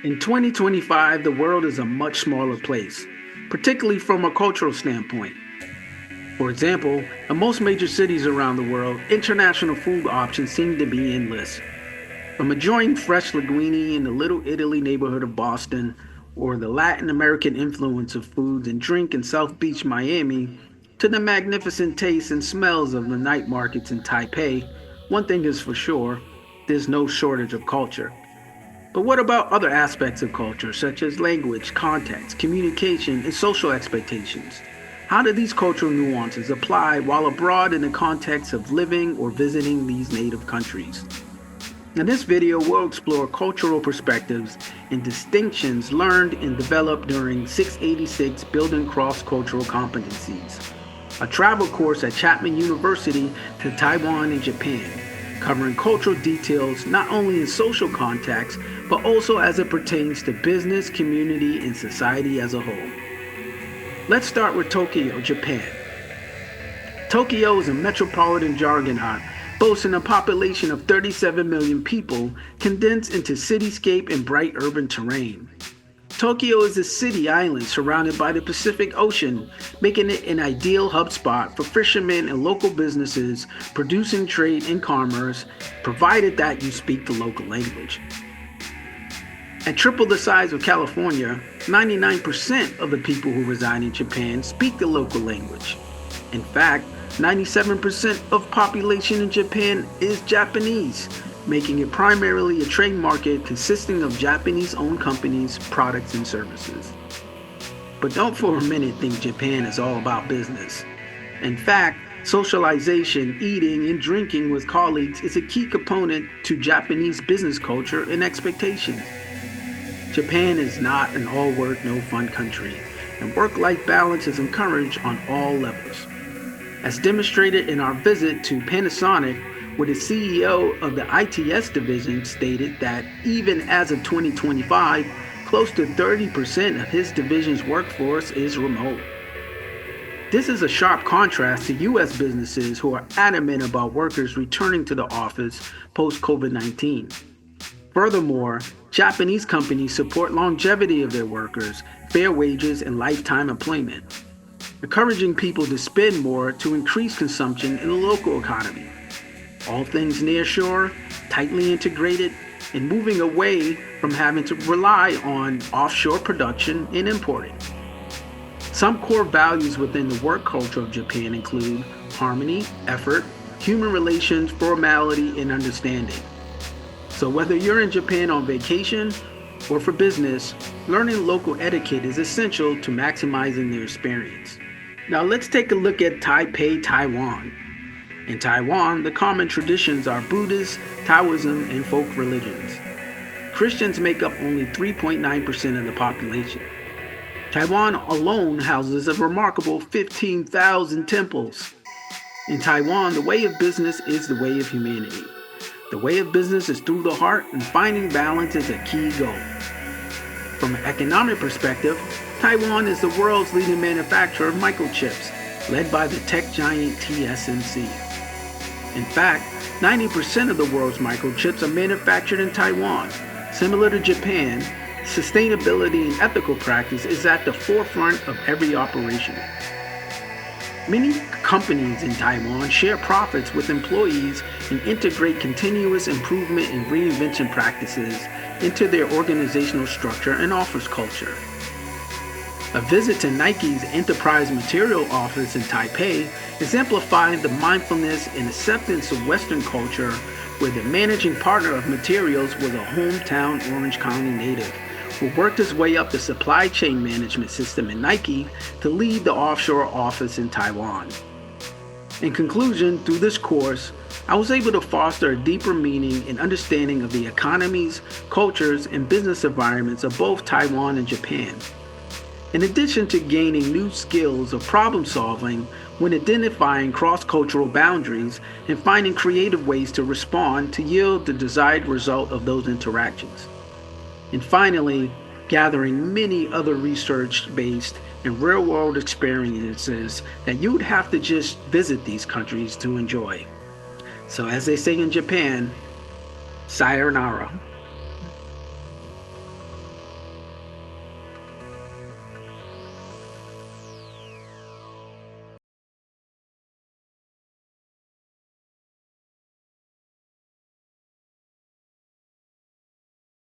In 2025, the world is a much smaller place, particularly from a cultural standpoint. For example, in most major cities around the world, international food options seem to be endless. From enjoying fresh linguine in the Little Italy neighborhood of Boston, or the Latin American influence of foods and drink in South Beach, Miami, to the magnificent tastes and smells of the night markets in Taipei, one thing is for sure, there's no shortage of culture. But what about other aspects of culture, such as language, context, communication, and social expectations? How do these cultural nuances apply while abroad in the context of living or visiting these native countries? In this video, we'll explore cultural perspectives and distinctions learned and developed during 686 Building Cross Cultural Competencies, a travel course at Chapman University to Taiwan and Japan, covering cultural details not only in social context, but also as it pertains to business, community, and society as a whole. Let's start with Tokyo, Japan. Tokyo is a metropolitan juggernaut boasting a population of 37 million people condensed into cityscape and bright urban terrain. Tokyo is a city island surrounded by the Pacific Ocean, making it an ideal hub spot for fishermen and local businesses producing trade and commerce, provided that you speak the local language. At triple the size of California, 99% of the people who reside in Japan speak the local language. In fact, 97% of population in Japan is Japanese, making it primarily a trade market consisting of Japanese-owned companies, products, and services. But don't for a minute think Japan is all about business. In fact, socialization, eating, and drinking with colleagues is a key component to Japanese business culture and expectations. Japan is not an all-work, no-fun country, and work-life balance is encouraged on all levels. As demonstrated in our visit to Panasonic, where the CEO of the ITS division stated that even as of 2025, close to 30% of his division's workforce is remote. This is a sharp contrast to U.S. businesses who are adamant about workers returning to the office post-COVID-19. Furthermore, Japanese companies support longevity of their workers, fair wages, and lifetime employment, encouraging people to spend more to increase consumption in the local economy. All things nearshore, tightly integrated, and moving away from having to rely on offshore production and importing. Some core values within the work culture of Japan include harmony, effort, human relations, formality, and understanding. So whether you're in Japan on vacation or for business, learning local etiquette is essential to maximizing their experience. Now let's take a look at Taipei, Taiwan. In Taiwan, the common traditions are Buddhist, Taoism, and folk religions. Christians make up only 3.9% of the population. Taiwan alone houses a remarkable 15,000 temples. In Taiwan, the way of business is the way of humanity. The way of business is through the heart, and finding balance is a key goal. From an economic perspective, Taiwan is the world's leading manufacturer of microchips, led by the tech giant TSMC. In fact, 90% of the world's microchips are manufactured in Taiwan. Similar to Japan, sustainability and ethical practice is at the forefront of every operation. Many companies in Taiwan share profits with employees and integrate continuous improvement and reinvention practices into their organizational structure and office culture. A visit to Nike's Enterprise Material office in Taipei exemplified the mindfulness and acceptance of Western culture, where the managing partner of materials was a hometown Orange County native who worked his way up the supply chain management system in Nike to lead the offshore office in Taiwan. In conclusion, through this course, I was able to foster a deeper meaning and understanding of the economies, cultures, and business environments of both Taiwan and Japan. In addition to gaining new skills of problem solving when identifying cross-cultural boundaries and finding creative ways to respond to yield the desired result of those interactions. And finally, gathering many other research-based and real-world experiences that you would have to just visit these countries to enjoy. So as they say in Japan, sayonara.